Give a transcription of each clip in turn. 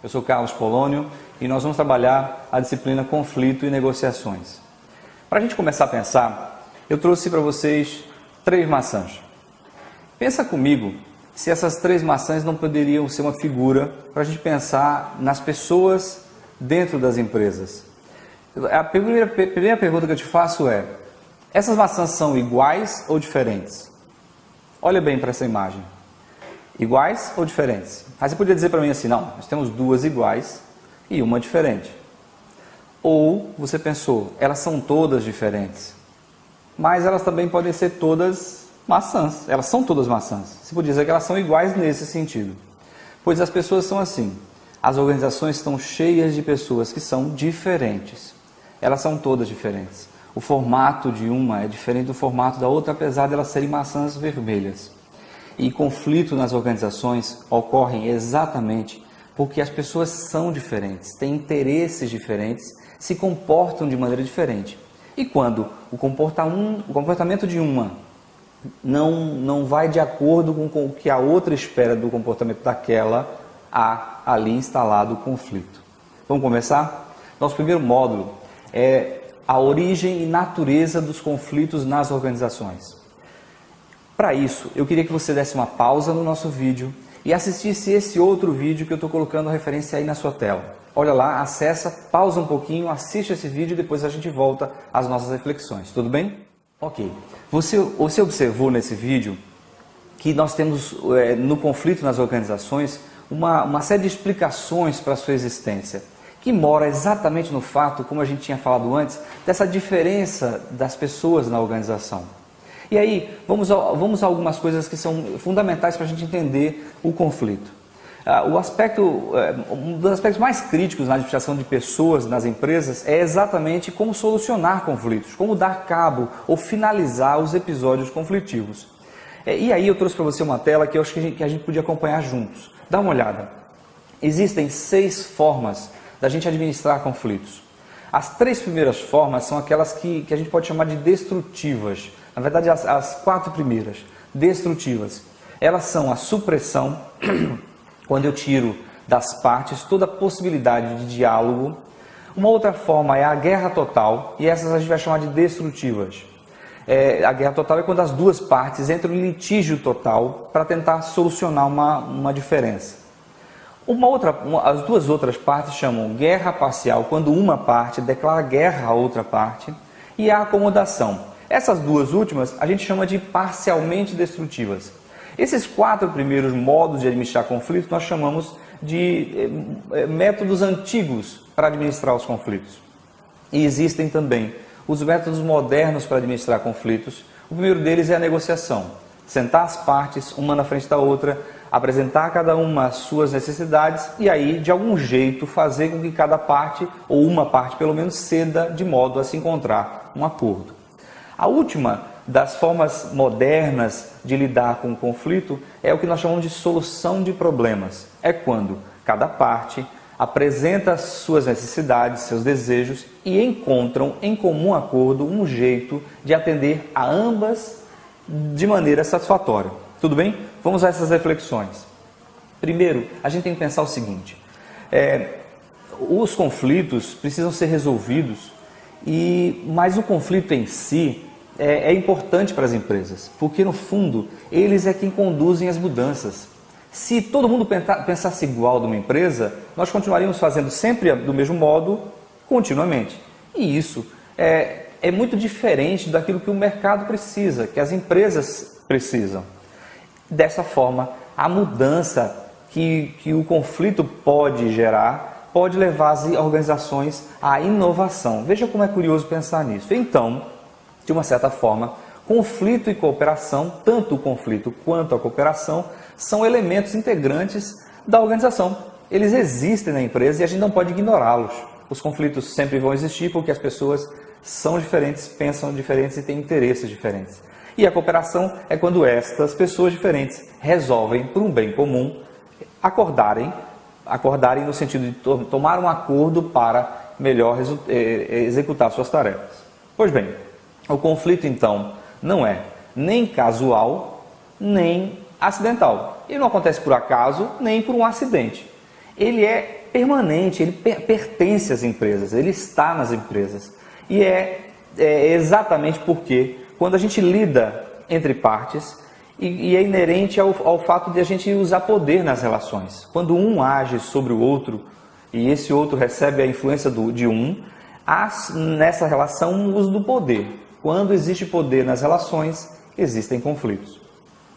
Eu sou Carlos Polônio e nós vamos trabalhar a disciplina Conflito e Negociações. Para a gente começar a pensar, eu trouxe para vocês 3 maçãs. Pensa comigo se essas 3 maçãs não poderiam ser uma figura para a gente pensar nas pessoas dentro das empresas. A primeira pergunta que eu te faço é: essas maçãs são iguais ou diferentes? Olha bem para essa imagem. Iguais ou diferentes? Aí você poderia dizer para mim assim: não, nós temos 2 iguais e uma diferente. Ou você pensou, elas são todas diferentes, mas elas também podem ser todas maçãs. Elas são todas maçãs. Você poderia dizer que elas são iguais nesse sentido. Pois as pessoas são assim. As organizações estão cheias de pessoas que são diferentes. Elas são todas diferentes. O formato de uma é diferente do formato da outra, apesar de elas serem maçãs vermelhas. E conflito nas organizações ocorrem exatamente porque as pessoas são diferentes, têm interesses diferentes, se comportam de maneira diferente. E quando o comportamento de uma não vai de acordo com o que a outra espera do comportamento daquela, há ali instalado o conflito. Vamos começar? Nosso primeiro módulo é a origem e natureza dos conflitos nas organizações. Para isso, eu queria que você desse uma pausa no nosso vídeo e assistisse esse outro vídeo que eu estou colocando a referência aí na sua tela. Olha lá, acessa, pausa um pouquinho, assiste esse vídeo e depois a gente volta às nossas reflexões. Tudo bem? Ok. Você observou nesse vídeo que nós temos no conflito nas organizações uma série de explicações para a sua existência, que mora exatamente no fato, como a gente tinha falado antes, dessa diferença das pessoas na organização. E aí, vamos a algumas coisas que são fundamentais para a gente entender o conflito. Um dos aspectos mais críticos na administração de pessoas nas empresas é exatamente como solucionar conflitos, como dar cabo ou finalizar os episódios conflitivos. E aí eu trouxe para você uma tela que eu acho que a gente podia acompanhar juntos. Dá uma olhada. Existem 6 formas da gente administrar conflitos. As 3 primeiras formas são aquelas que a gente pode chamar de destrutivas. Na verdade, as 4 primeiras, destrutivas. Elas são a supressão, quando eu tiro das partes toda a possibilidade de diálogo. Uma outra forma é a guerra total, e essas a gente vai chamar de destrutivas. A guerra total é quando as 2 partes entram em litígio total para tentar solucionar uma diferença. As 2 outras partes chamam guerra parcial, quando uma parte declara guerra à outra parte, e a acomodação. Essas 2 últimas a gente chama de parcialmente destrutivas. Esses 4 primeiros modos de administrar conflitos nós chamamos de métodos antigos para administrar os conflitos. E existem também os métodos modernos para administrar conflitos. O primeiro deles é a negociação. Sentar as partes, uma na frente da outra, apresentar a cada uma as suas necessidades e aí, de algum jeito, fazer com que cada parte, ou uma parte pelo menos, ceda de modo a se encontrar um acordo. A última das formas modernas de lidar com o conflito é o que nós chamamos de solução de problemas. É quando cada parte apresenta suas necessidades, seus desejos e encontram em comum acordo um jeito de atender a ambas de maneira satisfatória. Tudo bem? Vamos a essas reflexões. Primeiro, a gente tem que pensar o seguinte: os conflitos precisam ser resolvidos, mas o conflito em si é importante para as empresas, porque no fundo eles é quem conduzem as mudanças. Se todo mundo pensasse igual de uma empresa, nós continuaríamos fazendo sempre do mesmo modo, continuamente. E isso é muito diferente daquilo que o mercado precisa, que as empresas precisam. Dessa forma, a mudança que o conflito pode gerar pode levar as organizações à inovação. Veja como é curioso pensar nisso. Então, de uma certa forma, conflito e cooperação, tanto o conflito quanto a cooperação, são elementos integrantes da organização. Eles existem na empresa e a gente não pode ignorá-los. Os conflitos sempre vão existir porque as pessoas são diferentes, pensam diferentes e têm interesses diferentes. E a cooperação é quando estas pessoas diferentes resolvem, por um bem comum, acordarem no sentido de tomar um acordo para melhor executar suas tarefas. Pois bem, o conflito então não é nem casual, nem acidental. Ele não acontece por acaso, nem por um acidente. ele é permanente, ele pertence às empresas, ele está nas empresas. E é exatamente porque, quando a gente lida entre partes, e é inerente ao fato de a gente usar poder nas relações. Quando um age sobre o outro, e esse outro recebe a influência de um, há nessa relação um uso do poder. Quando existe poder nas relações, existem conflitos.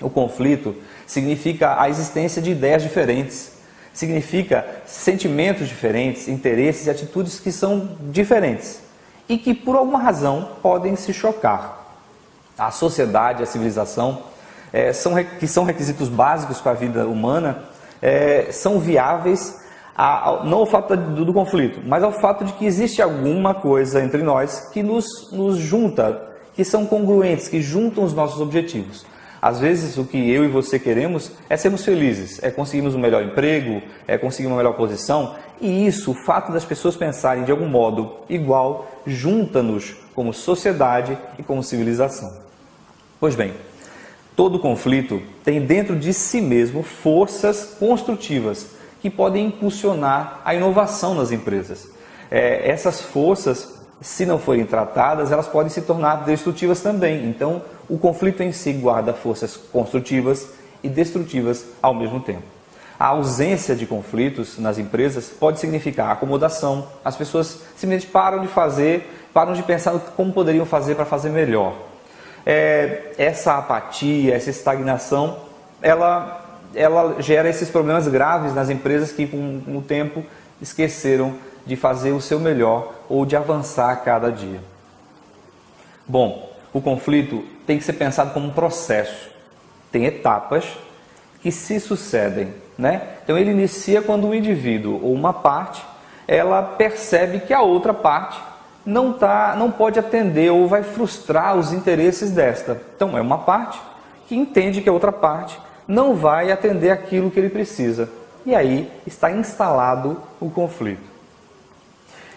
O conflito significa a existência de ideias diferentes, significa sentimentos diferentes, interesses e atitudes que são diferentes e que por alguma razão podem se chocar. A sociedade, a civilização, que são requisitos básicos para a vida humana, são viáveis não ao fato do conflito, mas ao fato de que existe alguma coisa entre nós que nos junta, que são congruentes, que juntam os nossos objetivos. Às vezes o que eu e você queremos é sermos felizes, é conseguirmos um melhor emprego, é conseguir uma melhor posição, e isso, o fato das pessoas pensarem de algum modo igual, junta-nos como sociedade e como civilização. Pois bem, todo conflito tem dentro de si mesmo forças construtivas que podem impulsionar a inovação nas empresas. Essas forças, se não forem tratadas, elas podem se tornar destrutivas também. Então, o conflito em si guarda forças construtivas e destrutivas ao mesmo tempo. A ausência de conflitos nas empresas pode significar acomodação. As pessoas simplesmente param de pensar como poderiam fazer para fazer melhor. Essa apatia, essa estagnação, ela gera esses problemas graves nas empresas que, com o tempo, esqueceram de fazer o seu melhor ou de avançar a cada dia. Bom, o conflito tem que ser pensado como um processo. Tem etapas que se sucedem, né? Então ele inicia quando um indivíduo ou uma parte, ela percebe que a outra parte não pode atender ou vai frustrar os interesses desta. Então é uma parte que entende que a outra parte não vai atender aquilo que ele precisa. E aí está instalado o conflito.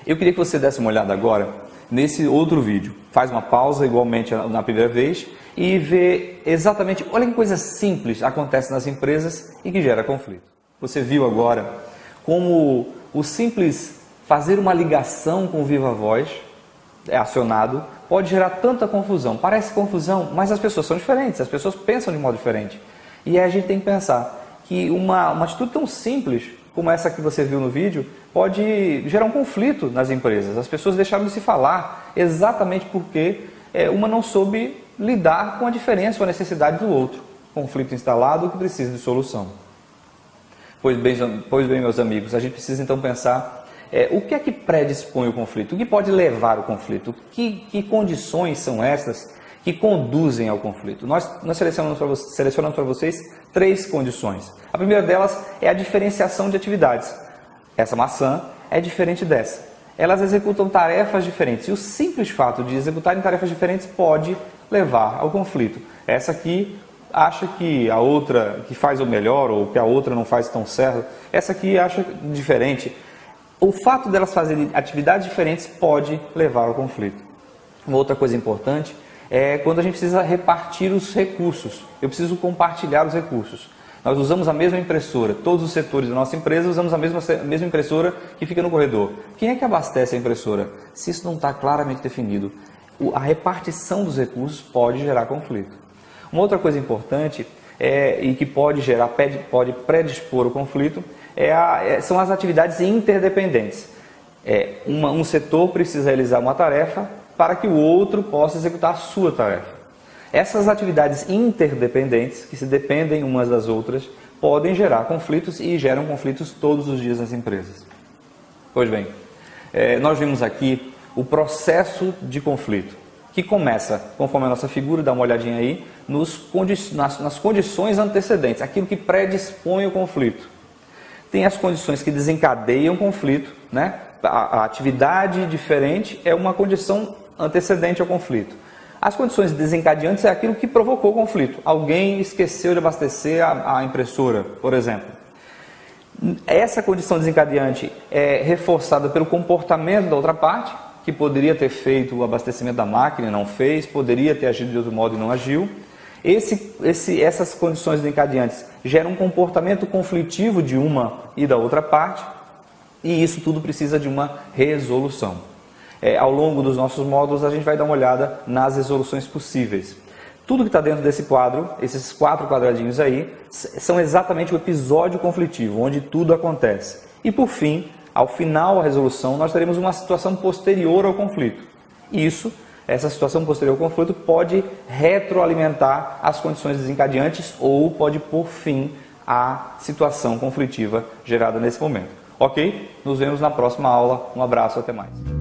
Eu queria que você desse uma olhada agora nesse outro vídeo. Faz uma pausa, igualmente na primeira vez, e vê exatamente, olha que coisa simples acontece nas empresas e que gera conflito. Você viu agora como o simples fazer uma ligação com o viva voz acionado pode gerar tanta confusão. Parece confusão, mas as pessoas são diferentes, as pessoas pensam de modo diferente. E aí a gente tem que pensar que uma atitude tão simples como essa que você viu no vídeo pode gerar um conflito nas empresas. As pessoas deixaram de se falar exatamente porque uma não soube lidar com a diferença ou a necessidade do outro. Conflito instalado que precisa de solução. Pois bem, meus amigos, a gente precisa então pensar o que é que predispõe o conflito, o que pode levar ao conflito, que condições são essas que conduzem ao conflito. Nós selecionamos para vocês 3 condições. A primeira delas é a diferenciação de atividades. Essa maçã é diferente dessa. Elas executam tarefas diferentes e o simples fato de executarem tarefas diferentes pode levar ao conflito. Essa aqui acha que a outra que faz o melhor ou que a outra não faz tão certo. Essa aqui acha diferente. O fato delas fazerem atividades diferentes pode levar ao conflito. Uma outra coisa importante é quando a gente precisa repartir os recursos. Eu preciso compartilhar os recursos. Nós usamos a mesma impressora, todos os setores da nossa empresa usamos a mesma impressora que fica no corredor. Quem é que abastece a impressora? Se isso não está claramente definido, a repartição dos recursos pode gerar conflito. Uma outra coisa importante e que pode predispor o conflito são as atividades interdependentes. Um setor precisa realizar uma tarefa para que o outro possa executar a sua tarefa. Essas atividades interdependentes, que se dependem umas das outras, podem gerar conflitos e geram conflitos todos os dias nas empresas. Pois bem, nós vimos aqui o processo de conflito, que começa, conforme a nossa figura, dá uma olhadinha aí, nas condições antecedentes, aquilo que predispõe o conflito. Tem as condições que desencadeiam o conflito, né? A atividade diferente é uma condição antecedente ao conflito. As condições desencadeantes é aquilo que provocou o conflito. Alguém esqueceu de abastecer a impressora, por exemplo. Essa condição desencadeante é reforçada pelo comportamento da outra parte, que poderia ter feito o abastecimento da máquina e não fez, poderia ter agido de outro modo e não agiu. Essas condições desencadeantes geram um comportamento conflitivo de uma e da outra parte, e isso tudo precisa de uma resolução. Ao longo dos nossos módulos, a gente vai dar uma olhada nas resoluções possíveis. Tudo que está dentro desse quadro, esses 4 quadradinhos aí, são exatamente o episódio conflitivo, onde tudo acontece. E por fim, ao final da resolução, nós teremos uma situação posterior ao conflito. Essa situação posterior ao conflito pode retroalimentar as condições desencadeantes ou pode pôr fim à situação conflitiva gerada nesse momento. Ok? Nos vemos na próxima aula. Um abraço, até mais.